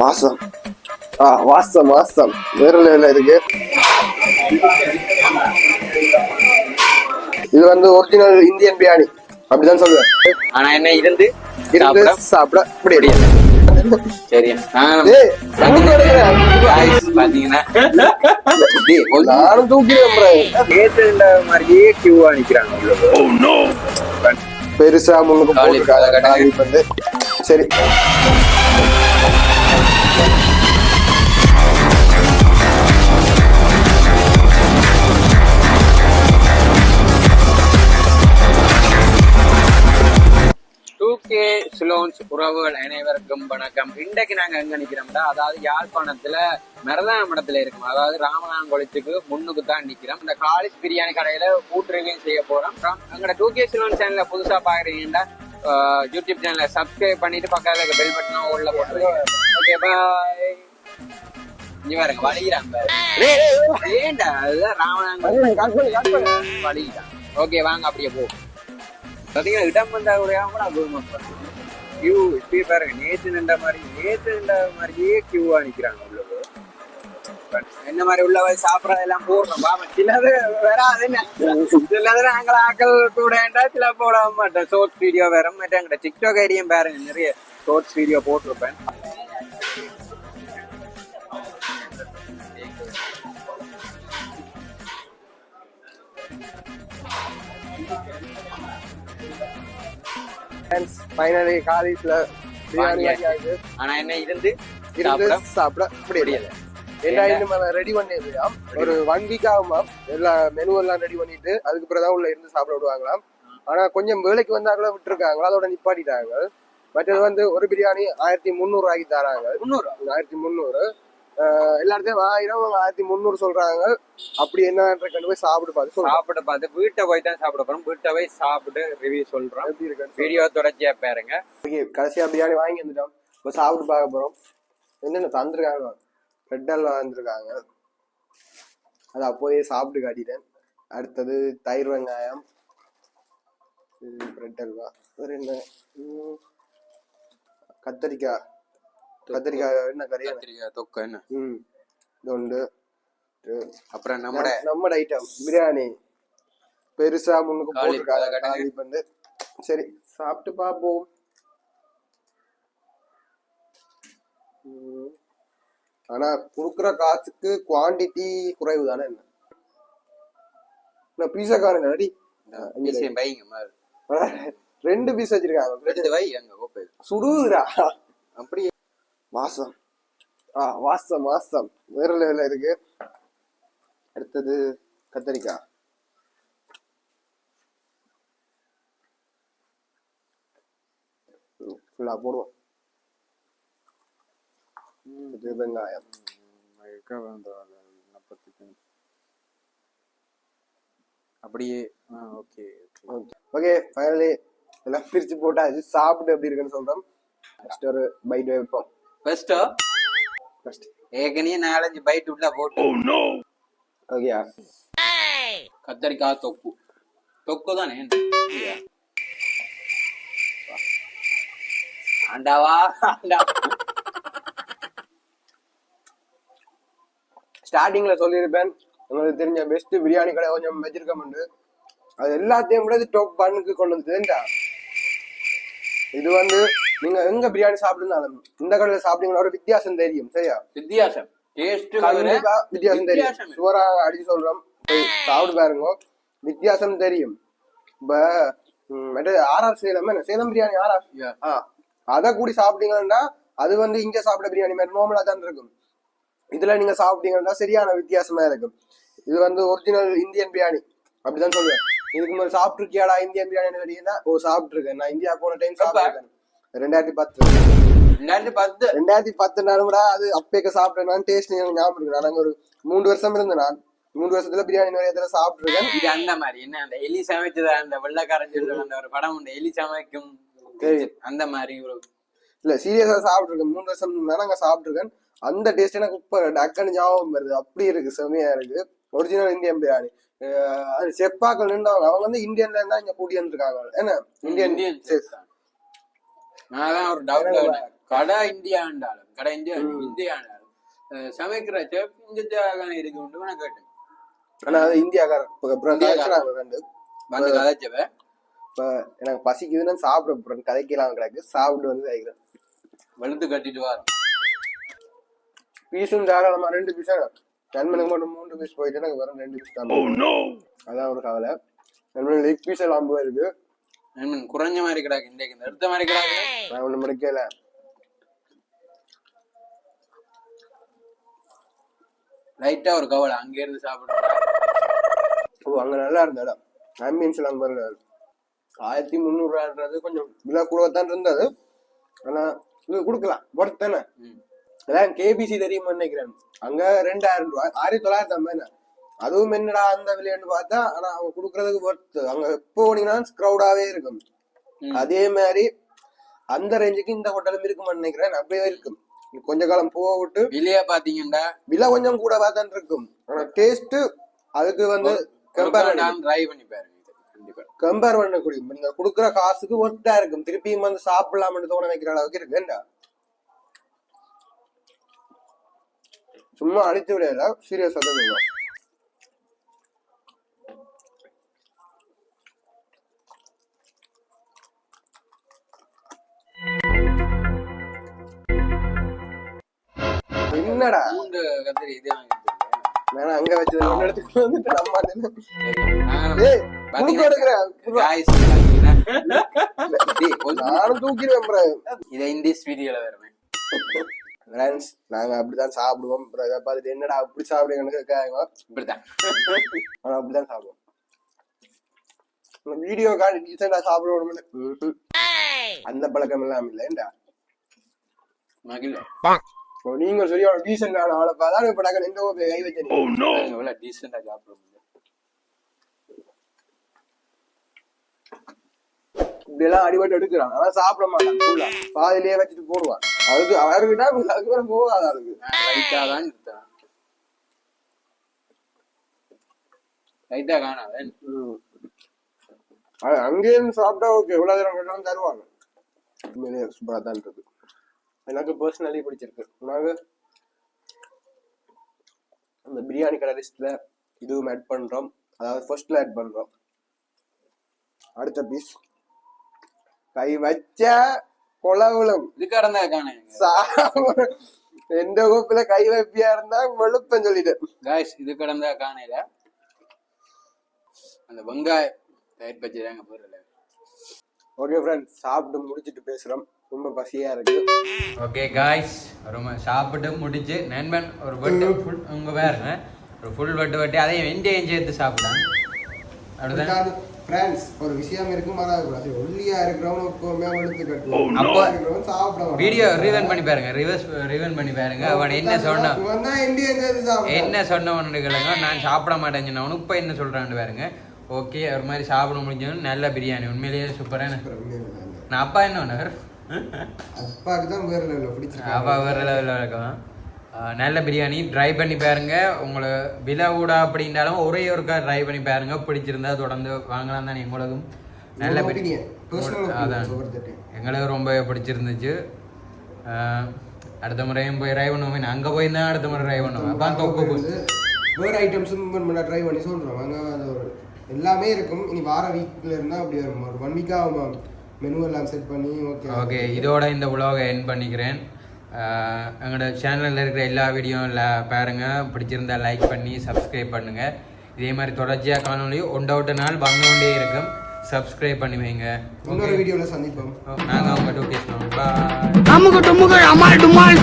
வாசம் வாசம் வாசம் வேற லெவல்ல இருக்கு. இது வந்து ஒரிஜினல் இந்தியன் பிரியாணி அப்படிதான் சொல்லுவேன். ஆனா என்ன இருந்து சாப்பிட முடியாது. சரி பாத்தீங்கன்னா நானும் தூக்கிடுவேன் மாதிரியே கியூவா நிக்கிறாங்க. பெருசா முன்னுக்கு வந்து சரி சிலோன்ஸ் உறவுகள் அனைவருக்கும் வணக்கம். இன்றைக்கு நாங்க எங்க நிக்கிறோம்டா, அதாவது யாழ்ப்பாணத்துல மரதான மடத்துல இருக்கும், அதாவது ராமநாதங்குளத்துக்கு முன்னுக்கு தான் நிக்கிறோம். இந்த காலிஸ் பிரியாணி கடையில ஃபுட் ரிவ்யூ செய்ய போறோம். எங்களோட 2K சிலோன் சேனல்ல புதுசா பாக்குறீங்கன்னா யூடியூப் சேனலை சப்ஸ்கிரைப் பண்ணிட்டு பக்கத்துல பெல் பட்டனும் உள்ள போட்டுருங்க. Okay bye. இங்க பாருங்க வலிக்கிறான் ஏண்டா, அதுதான் ராமநாதங்குளம் வலிக்கிறான். ஓகே வாங்க அப்படியே போ. பாத்தீங்கன்னா இடம் வந்தா கூட கியூ இப்பயே பாருங்க, நேற்று நின்ற மாதிரியே கியூவா நிக்கிறாங்க. உள்ளது என்ன மாதிரி உள்ளவ சாப்பிடறதெல்லாம் போடுறோம் பாபா. சிலது வராது, சிலது நாங்கள் ஆக்கள் கூட சில போட மாட்டேன். ஷோர்ட்ஸ் வீடியோ வேற மாட்டேன். எங்கிட்ட டிக்டாக் ஐடியும் பாருங்க, நிறைய ஷோர்ட்ஸ் வீடியோ போட்டிருப்பேன். ஃபைனலி காலேஜ்ல பிரியாணி ஆகியாச்சு. ஆனா என்ன இருந்து சாப்பிட முடியல. எல்லாம் ரெடி பண்ணிடலாம். ஒரு 1 வீக் ஆகுமா எல்லா மெனு எல்லாம் ரெடி பண்ணிட்டு அதுக்கு பிறகுதான் உள்ள இருந்து சாப்பிட விடுவாங்களாம். ஆனா கொஞ்சம் வேலைக்கு வந்தாங்களா விட்டுருக்காங்களா, அதோட நிப்பாட்டிட்டாங்க. மற்றது வந்து ஒரு பிரியாணி 1300 ரூபாய்க்கு தராங்க. 1300 எல்லாத்தையும் 1000 1300 சொல்றாங்க. அப்படி என்ன போய் சாப்பிட்டு பார்த்து வீட்டை போய் தான் சாப்பிட போறோம். வீட்டை போய் சாப்பிட்டு ரிவ்யூ சொல்றோம். எப்படி இருக்கு வீடியோ தொடர்ச்சியா பாருங்க. கடைசியா பிரியாணி வாங்கி வந்துட்டோம். இப்போ சாப்பிட்டு பார்க்க போறோம். என்னென்ன தந்துருக்காங்க, பிரெட் அல்வா வந்துருக்காங்க. அது அப்போதே சாப்பிட்டு காட்டிட்டேன். அடுத்தது தயிர் வெங்காயம், பிரெட் அல்வா, வேற என்ன கத்திரிக்காய் என்ன கறி, கத்திரிக்காய் தொக்கு என்ன உண்டு. அப்புறம் நம்ம ஐட்டம் பிரியாணி பெருசா முன்னுக்கு போட்டுருக்காங்க. சரி சாப்பிட்டு பார்ப்போம். ஆனா குடுக்குற காசுக்கு குவான்டிட்டி குறைவு தானே. என்ன பீஸா காரங்க 2 பீஸ் வச்சிருக்காங்க. சுடுதுரா அப்படியே. வாசம் வாசம் வாசம் வேற லெவல்ல இருக்கு. அடுத்தது கத்திரிக்காய் ஃபுல்லா போடுவோம். வெங்காயம் அப்படியே. ஓகே ஓகே ஃபைனலி எல்லாம் பிரிச்சு போட்டாச்சு. சாப்பிட்டு எப்படி இருக்குன்னு சொல்றோம். ஃபர்ஸ்ட் ஒரு பைட் வைப்போம். ஃபர்ஸ்ட் ஏகனே 4-5 பைட் உள்ள போட்டு. ஓகே கத்தரிக்காய் தொக்கு தானே. ஆண்டாவா ஸ்டார்டிங்ல சொல்லியிருப்பேன் உங்களுக்கு தெரிஞ்ச பெஸ்ட் பிரியாணி கடை கொஞ்சம் வச்சிருக்கோம்னு. அது எல்லாத்தையும் கூட டாப் 1க்கு கொண்டு வந்து. இது வந்து நீங்க எங்க பிரியாணி சாப்பிட்டுருந்தாலும் இந்த கடையில சாப்பிட்டீங்கன்னா ஒரு வித்தியாசம் தெரியும். சரியா, வித்தியாசம் தெரியும். சுவரா அடிச்சு சொல்றோம், சாப்பிட்டு பாருங்க, வித்தியாசம் தெரியும். இப்ப ஆர்ஆர் சேலம் பிரியாணி ஆர்ஆர் அத கூடி சாப்பிட்டீங்கன்னா அது வந்து இங்க சாப்பிட பிரியாணி மாதிரி நார்மலா தான் இருக்கும். இதுல நீங்க சாப்பிட்டீங்கன்னா சரியான வித்தியாசமா இருக்கும். இது வந்து ஒரிஜினல் இந்தியன் பிரியாணி அப்படிதான் சொல்லுவேன். இதுக்கு முதல் சாப்பிட்டு இருக்கியாடா இந்தியன் பிரியாணி கேட்டீங்கன்னா சாப்பிட்டு இருக்கேன். நான் இந்தியா போன டைம் சாப்பிட்டேன் 2010 கூட. அது அப்பேக்க சாப்பிட்டேன். டேஸ்ட் ஞாபகம் இருக்கு. நாங்க ஒரு 3 வருஷம் இருந்தேன். நான் 3 வருஷத்துல பிரியாணி நிறைய தடவை சாப்பிட்டு இருக்கேன். இது அந்த மாதிரி என்ன அந்த எலி சமைச்சது, அந்த வெள்ளக்காரன் சொல்ற அந்த ஒரு படம் உண்டு, எலி சமைக்கும் அந்த மாதிரி இல்ல சீரியஸா சாப்பிட்டு இருக்கேன். 3 வருஷம் நாங்க சாப்பிட்டு இருக்கேன். அந்த டேஸ்ட் எனக்கு இப்ப டக்குன்னு ஞாபகம் வருது. அப்படி இருக்கு, செமையா இருக்கு. Original Indian biryani. அது செப்பாக்கள் நின்றவங்க அவங்க வந்து இந்தியன்ல இருந்தா இங்க கூட்டி வந்துருக்காங்க. என்ன இந்தியன் நான் ஒரு டவுட், கடை இந்தியா கடை இந்தியான சமைக்கிற செஃப் இந்தியாக்கான இருக்கு நான் கேட்டேன். ஆனா அது இந்தியாக்காரன் வந்து கதைச்சவ இப்ப எனக்கு பசிக்குதுன்னு சாப்பிட கதைக்கலாம் கிடக்கு சாப்பிட்டு வந்து கைக்கிறேன் வெளுத்து கட்டிட்டு வரோம். பீஸும் தாராளமா 2 பீஸா நண்பனுக்கு மட்டும் 3 பீஸ் போயிட்டு எனக்கு வரும் 2 பீஸ் தான். அதான் ஒரு கவலை. நண்பன் லெக் பீஸ் எல்லாம் 50 இருக்கு. நண்பன் குறைஞ்ச மாதிரி கிடாக்கு இன்றைக்கு இந்த எடுத்த மாதிரி கிடாக்கு நான் ஒண்ணு முடிக்கல. லைட்டா ஒரு கவலை அங்க இருந்து சாப்பிடுறேன். ஓ அங்க நல்லா இருந்த இடம் ஆம்பியன்ஸ் எல்லாம் பாருங்க 1300 ரூபான்றது கொஞ்சம் விலை கூடத்தான் இருந்தது. ஆனா இது கொடுக்கலாம் பொறுத்தானே. அதான் கேபிசி தெரியுமா நினைக்கிறேன். அங்க 2000 ரூபாய் 1950. அதுவும் என்னடா அந்த விலைன்னு பார்த்தா ஆனா அவங்க குடுக்கறதுக்கு பொறுத்து அங்க எப்போ போனீங்கன்னா கிரௌடாவே இருக்கும். அதே மாதிரி அந்த ரேஞ்சுக்கு இந்த ஹோட்டலும் இருக்குமான்னு நினைக்கிறேன். அப்படியே இருக்கும். கொஞ்ச காலம் போக விட்டு விலையா பாத்தீங்கன்னா விலை கொஞ்சம் கூட பார்த்தான் இருக்கும். ஆனா டேஸ்ட் அதுக்கு வந்து கம்பேர் பண்ணி பாருங்க. கம்பேர் பண்ணக்கூடிய நீங்க குடுக்குற காசுக்கு ஒர்த்தா இருக்கும். திருப்பியும் வந்து சாப்பிடலாம்னு தோண வைக்கிற அளவுக்கு இருக்கு. ஏண்டா சும்மா அடித்து விடையில சீரியஸா தான் சொல்லுவோம். என்னடா கத்திரி இது நான் அங்க வச்சது எடுத்துட்டு வந்துட்டு நானும் தூக்கிடுவேன். இதை இந்திஸ் வீடியோல வருவேன். நாங்க அப்படித்தான் சாப்பிடுவோம். பார்த்துட்டு என்னடா அப்படி சாப்பிடுங்க கேட்காங்க. இப்படித்தான் ஆனா அப்படித்தான் சாப்பிடுவோம். வீடியோ காட்டி டீசெண்டா சாப்பிடுவோம் அந்த பழக்கம் எல்லாம் இல்லைண்டா. நீங்க சரியான டீசெண்டான ஆளை பார்த்தா இப்ப நாங்க எங்க கை வச்சேன் டீசெண்டா சாப்பிடுவோம். இப்படியெல்லாம் அடிபட்டு எடுக்கிறான். ஆனா சாப்பிட மாட்டான். பாதிலேயே வச்சுட்டு போடுவான். அதுக்கு அவர்கிட்ட அதுக்கு போகாது. அதுக்கு லைட்டாதான் இருக்கான். லைட்டா காணாத அங்கே இருந்து சாப்பிட்டா ஓகே. எவ்வளவு தூரம் கேட்டாலும் தருவாங்க. உண்மையிலேயே சூப்பரா தான் இருக்கு. எனக்கு பர்சனலி பிடிச்சிருக்கு. உனக்கு அந்த பிரியாணி கடை லிஸ்ட்ல இதுவும் ஆட் பண்றோம். அதாவது ஃபர்ஸ்ட்ல ஆட் பண்றோம். அடுத்த பீஸ் கை வச்ச கொலவுலம் இதுக்காரந்தா காண எந்த கோப்புல கை வைப்பியா இருந்தா வெளுப்பேன்னு சொல்லிட்டேன். காய்ஸ் இது கடந்தா காணையில அந்த வெங்காய தயிர் பச்சி தாங்க போறல. ஓகே ஃப்ரெண்ட்ஸ் சாப்பிட்டு முடிச்சிட்டு பேசுறோம். ரொம்ப பசியா இருக்கு. ஓகே காய்ஸ் ரொம்ப சாப்பிட்டு முடிச்சு நண்பன் ஒரு வட்டு ஃபுல் உங்க பாருங்க ஒரு ஃபுல் வட்டு அதையும் வெண்டையும் சேர்த்து சாப்பிட்டான். அப்படிதான் ஃப்ரெண்ட்ஸ் ஒரு விஷயம் இருக்கு. மாறாது ஒல்லியா இருக்கிறவங்க எப்பவுமே வெளுத்து கட்டுவோம். அப்போ வீடியோ ரிவைன் பண்ணி பாருங்க. ரிவைன் பண்ணி பாருங்க. அவன் என்ன சொன்ன என்ன சொன்னவனு கேளுங்க. நான் சாப்பிட மாட்டேன்னு சொன்னவனு இப்ப என்ன சொல்றான்னு பாருங்க. ஓகே ஒரு மாதிரி சாப்பிட முடிஞ்சவனு நல்ல பிரியாணி உண்மையிலேயே சூப்பரான. நான் அப்பா என்ன பண்ணார் அப்பாவுக்கு தான் வேற லெவலில் பிடிச்சிருக்கு. அப்பா வேற லெவலில் இருக்கும். நல்ல பிரியாணி ட்ரை பண்ணி பாருங்க. உங்களை விலை கூட அப்படின்னாலும் ஒரே ஒருக்கா ட்ரை பண்ணி பாருங்க. பிடிச்சிருந்தா தொடர்ந்து வாங்கலாம் தான் எங்களுக்கும். நல்ல பிரியாணி அதான் எங்களுக்கு ரொம்ப பிடிச்சிருந்துச்சு. அடுத்த முறையும் போய் ட்ரை பண்ணுவோம். அங்கே போய் தான் அடுத்த முறை ட்ரை பண்ணுவோம். அப்போ வேறு ஐட்டம்ஸும் ட்ரை பண்ணி சொல்கிறோம். அங்கே அது ஒரு எல்லாமே இருக்கும். இனி வார வீக்கில் இருந்தால் அப்படி இருக்கும். ஒரு 1 வீக்காக மெனு எல்லாம் செட் பண்ணி ஓகே இதோட இந்த vlog-ஐ எண்ட் பண்ணிக்கிறேன். எங்களோட சேனலில் இருக்கிற எல்லா வீடியோவும் பாருங்கள். பிடிச்சிருந்தா லைக் பண்ணி சப்ஸ்கிரைப் பண்ணுங்கள். இதே மாதிரி தொடர்ச்சியாக காணொலியும் ஒன்றோட்ட நாள் வந்து கொண்டே இருக்கும். சப்ஸ்கிரைப் பண்ணி வைங்க. இன்னொரு வீடியோவில் சந்திப்போம். நாங்கள் அவங்க 2 பேசுவோம். பாய்.